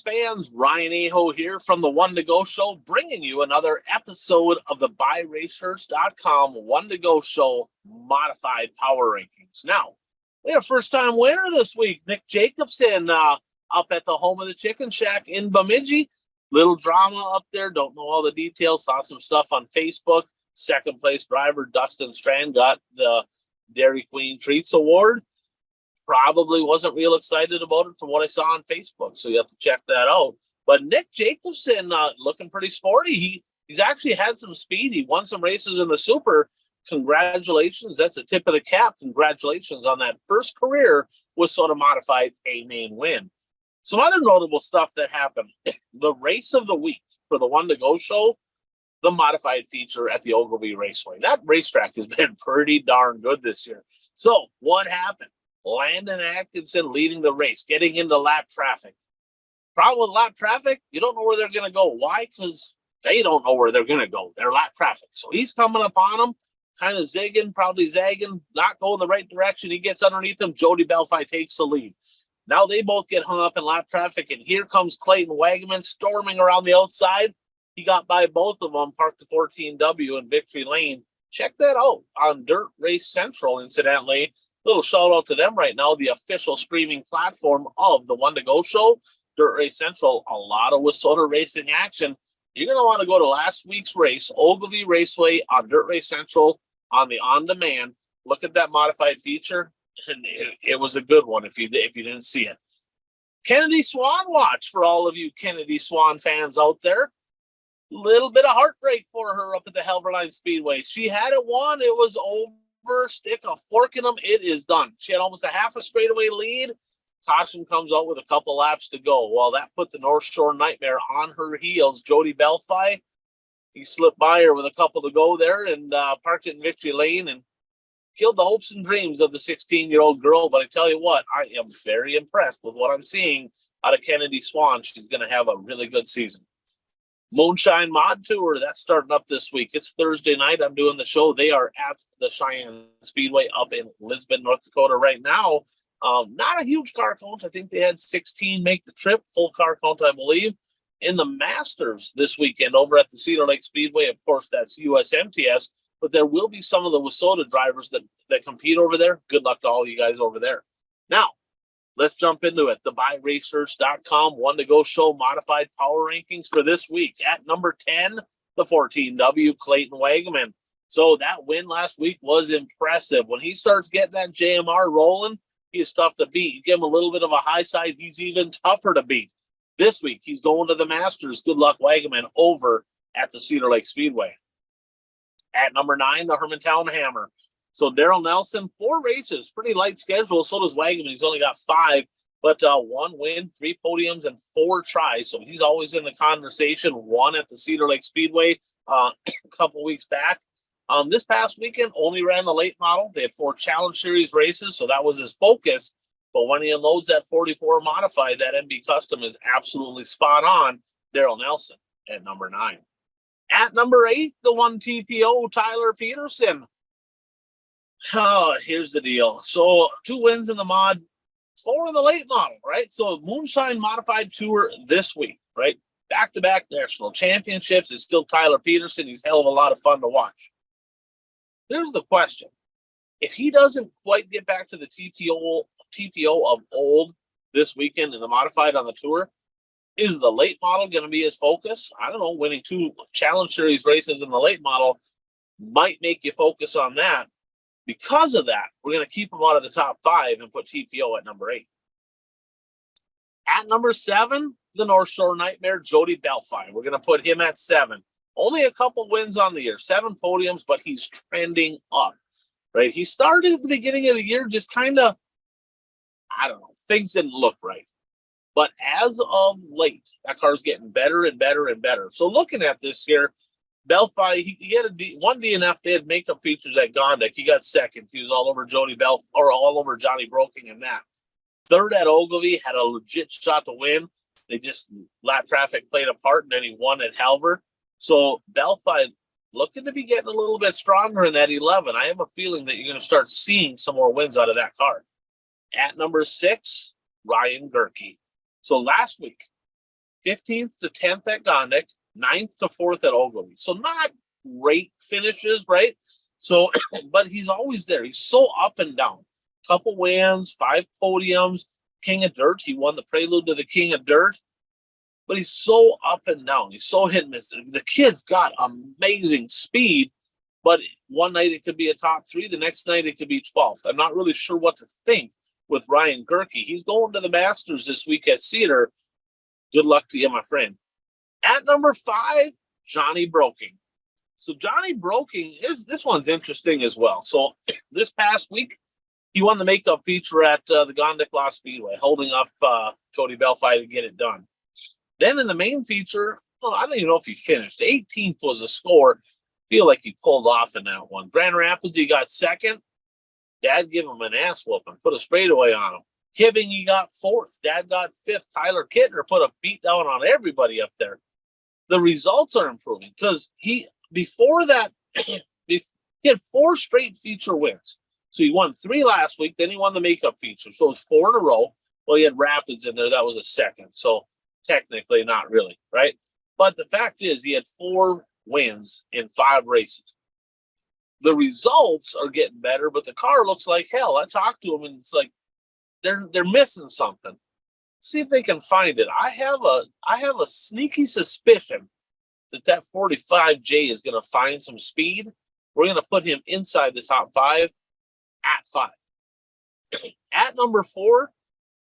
fans, Ryan Aho here from the One to Go Show, bringing you another episode of the BuyRaceShirts.com One to Go Show Modified Power Rankings. Now, we have a first-time winner this week, Nick Jacobson, up at the home of the Chicken Shack in Bemidji. Little drama up there, don't know all the details, saw some stuff on Facebook. Second place driver Dustin Strand got the Dairy Queen Treats Award. Probably wasn't real excited about it from what I saw on Facebook, so you have to check that out. But Nick Jacobson looking pretty sporty. He's actually had some speed. He won some races in the Super. Congratulations. That's a tip of the cap. Congratulations on that first career Wissota Modified A-Main win. Some other notable stuff that happened. The race of the week for the One to Go Show, the modified feature at the Ogilvie Raceway. That racetrack has been pretty darn good this year. So what happened? Landon Atkinson leading the race, getting into lap traffic. Problem with lap traffic, you don't know where they're going to go. Why? Because they don't know where they're going to go. They're lap traffic. So he's coming up on them, kind of zigging, probably zagging, not going the right direction. He gets underneath them. Jody Belfi takes the lead. Now they both get hung up in lap traffic, and here comes Clayton Wagaman storming around the outside. He got by both of them, parked the 14W in Victory Lane. Check that out on Dirt Race Central, incidentally. Little shout out to them right now, the official streaming platform of the One to Go Show, Dirt Race Central. A lot of Wissota racing action. You're going to want to go to last week's race, Ogilvie Raceway on Dirt Race Central on the on-demand. Look at that modified feature, and it was a good one if you didn't see it. Kennedy Swan watch for all of you Kennedy Swan fans out there. Little bit of heartbreak for her up at the Helverline Speedway. She had it won. It was over. Stick a fork in them, it is done. She had almost a half a straightaway lead. Caution comes out with a couple laps to go. Well, that put the North Shore Nightmare on her heels. Jody Belfi, he slipped by her with a couple to go there and parked it in Victory Lane and killed the hopes and dreams of the 16-year-old girl. But I tell you what, I am very impressed with what I'm seeing out of Kennedy Swan. She's going to have a really good season. Moonshine Mod Tour, that's starting up this week. It's Thursday night. I'm doing the show. They are at the Cheyenne Speedway up in Lisbon, North Dakota right now. Not a huge car count. I think they had 16 make the trip. Full car count, I believe. In the Masters this weekend over at the Cedar Lake Speedway, of course, that's USMTS, but there will be some of the Wissota drivers that compete over there. Good luck to all you guys over there. Now, let's jump into it. The BuyRaceShirts.com One to Go Show Modified Power Rankings for this week. At number 10, the 14W, Clayton Wagaman. So that win last week was impressive. When he starts getting that JMR rolling, he's tough to beat. You give him a little bit of a high side, he's even tougher to beat. This week, he's going to the Masters. Good luck, Wagaman, over at the Cedar Lake Speedway. At number 9, the Hermantown Hammer. So Daryl Nelson, 4 races, pretty light schedule. So does Wagaman. He's only got 5, but 1 win, 3 podiums, and 4 tries. So he's always in the conversation. 1 at the Cedar Lake Speedway a couple weeks back. This past weekend, only ran the late model. They had 4 Challenge Series races, so that was his focus. But when he unloads that 44 modified, that MB Custom is absolutely spot on. Daryl Nelson at number 9. At number 8, the 1 TPO, Tyler Peterson. Oh, here's the deal. So 2 wins in the mod, 4 in the late model, right? So Moonshine Modified Tour this week, right? Back-to-back national championships. It's still Tyler Peterson. He's a hell of a lot of fun to watch. Here's the question. If he doesn't quite get back to the TPO of old this weekend in the modified on the tour, is the late model going to be his focus? I don't know. Winning 2 Challenge Series races in the late model might make you focus on that. Because of that, we're going to keep him out of the top 5 and put TPO at number 8. At number 7, the North Shore Nightmare, Jody Belfi. We're going to put him at 7. Only a couple wins on the year, 7 podiums, but he's trending up, right? He started at the beginning of the year just kind of, I don't know, things didn't look right. But as of late, that car's getting better and better and better. So looking at this here, Belfi, he had one DNF. They had makeup features at Gondik. He got second. He was all over Jody Belfi, or all over Johnny Broking in that. Third at Ogilvie, had a legit shot to win. They just lap traffic played a part, and then he won at Halver. So Belfi looking to be getting a little bit stronger in that 11. I have a feeling that you're going to start seeing some more wins out of that car. At number 6, Ryan Gerke. So last week, 15th to 10th at Gondik, 9th to 4th at Ogilvy. So not great finishes, right? So, but he's always there. He's so up and down. Couple wins, 5 podiums, King of Dirt. He won the prelude to the King of Dirt. But he's so up and down. He's so hit and miss. The kid's got amazing speed, but one night it could be a top 3. The next night it could be 12th. I'm not really sure what to think with Ryan Gerke. He's going to the Masters this week at Cedar. Good luck to you, my friend. At number 5, Johnny Broking. So Johnny Broking, this one's interesting as well. So this past week, he won the makeup feature at the Gondik Law Speedway, holding off Jody Belfi to get it done. Then in the main feature, well, I don't even know if he finished. 18th was the score. Feel like he pulled off in that one. Grand Rapids, he got 2nd. Dad gave him an ass whooping, put a straightaway on him. Hibbing, he got 4th. Dad got 5th. Tyler Kittner put a beat down on everybody up there. The results are improving because before that, he had 4 straight feature wins. So he won 3 last week, then he won the makeup feature. So it was 4 in a row. Well, he had Rapids in there. That was a 2nd. So technically not really, right? But the fact is he had 4 wins in 5 races. The results are getting better, but the car looks like hell. I talked to him and it's like they're missing something. See if they can find it. I have a sneaky suspicion that 45J is going to find some speed. We're going to put him inside the top 5 at 5. At number 4,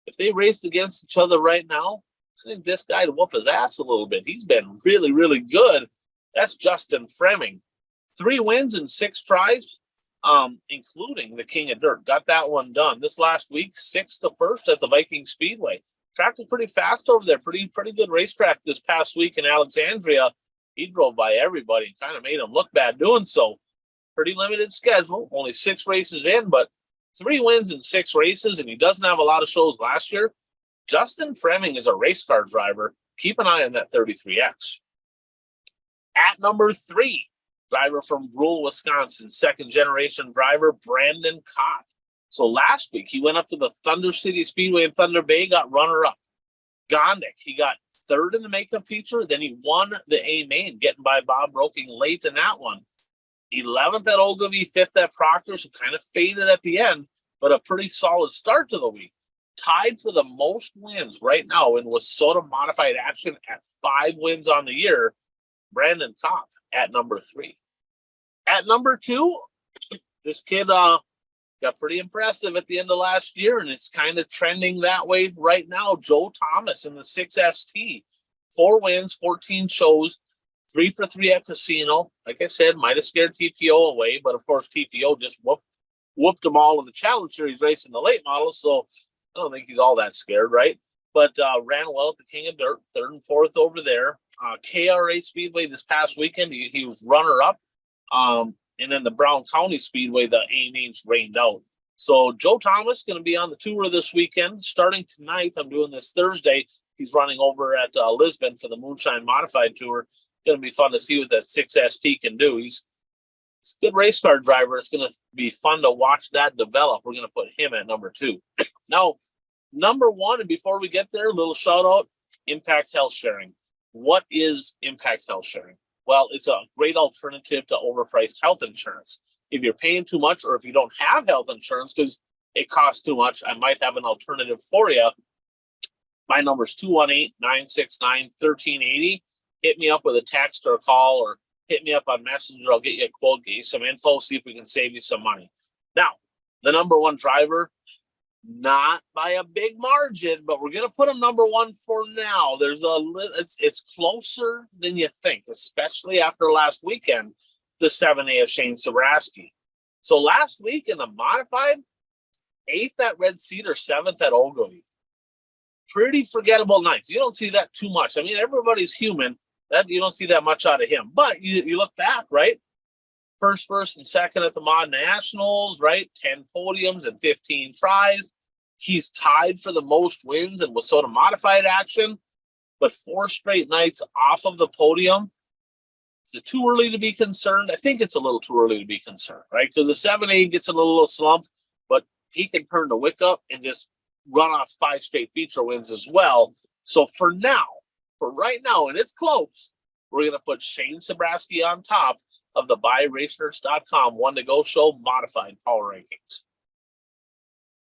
if they raced against each other right now, I think this guy would whoop his ass a little bit. He's been really, really good. That's Justin Fremming. 3 wins in 6 tries, including the King of Dirt. Got that one done. This last week, 6th to 1st at the Viking Speedway. Track was pretty fast over there. Pretty good racetrack this past week in Alexandria. He drove by everybody and kind of made him look bad doing so. Pretty limited schedule. Only 6 races in, but 3 wins in 6 races, and he doesn't have a lot of shows last year. Justin Fremming is a race car driver. Keep an eye on that 33X. At number 3, driver from Brule, Wisconsin, 2nd-generation driver, Brandon Kopp. So last week, he went up to the Thunder City Speedway in Thunder Bay, got runner-up. Gondik, he got 3rd in the makeup feature. Then he won the A-Main, getting by Bob Broking late in that one. 11th at Ogilvy, 5th at Proctor, so kind of faded at the end, but a pretty solid start to the week. Tied for the most wins right now in Wissota Modified Action at 5 wins on the year, Brandon Kopp at number 3. At number 2, this kid got pretty impressive at the end of last year, and it's kind of trending that way right now. Joe Thomas in the 6ST. 4 wins, 14 shows, 3 for 3 at Casino. Like I said, might have scared TPO away, but of course TPO just whooped them all in the Challenge Series race in the late models, so I don't think he's all that scared, right? But ran well at the King of Dirt, 3rd and 4th over there. KRA Speedway this past weekend, he was runner-up. And then the Brown County Speedway, the A-Mains rained out. So Joe Thomas going to be on the tour this weekend. Starting tonight, I'm doing this Thursday. He's running over at Lisbon for the Moonshine Modified Tour. Going to be fun to see what that 6ST can do. He's a good race car driver. It's going to be fun to watch that develop. We're going to put him at number 2. Now, number 1, and before we get there, a little shout out, Impact Health Sharing. What is Impact Health Sharing? Well, it's a great alternative to overpriced health insurance. If you're paying too much or if you don't have health insurance because it costs too much, I might have an alternative for you. My number is 218-969-1380. Hit me up with a text or a call or hit me up on Messenger. I'll get you a quote, get you some info, see if we can save you some money. Now, the number 1 driver, not by a big margin, but we're going to put him number 1 for now. It's closer than you think, especially after last weekend, the 7A of Shane Sobraski. So last week in the modified, 8th at Red Cedar, 7th at Ogilvy. Pretty forgettable nights. You don't see that too much. I mean, everybody's human. That you don't see that much out of him. But you look back, right? First, and 2nd at the Mod Nationals, right? 10 podiums and 15 tries. He's tied for the most wins in Wissota Modified Action, but 4 straight nights off of the podium. Is it too early to be concerned? I think it's a little too early to be concerned, right? Because the 7A gets in a little slump, but he can turn the wick up and just run off 5 straight feature wins as well. So for now, for right now, and it's close, we're going to put Shane Sabraski on top of the BuyRacers.com One to Go Show Modified Power Rankings.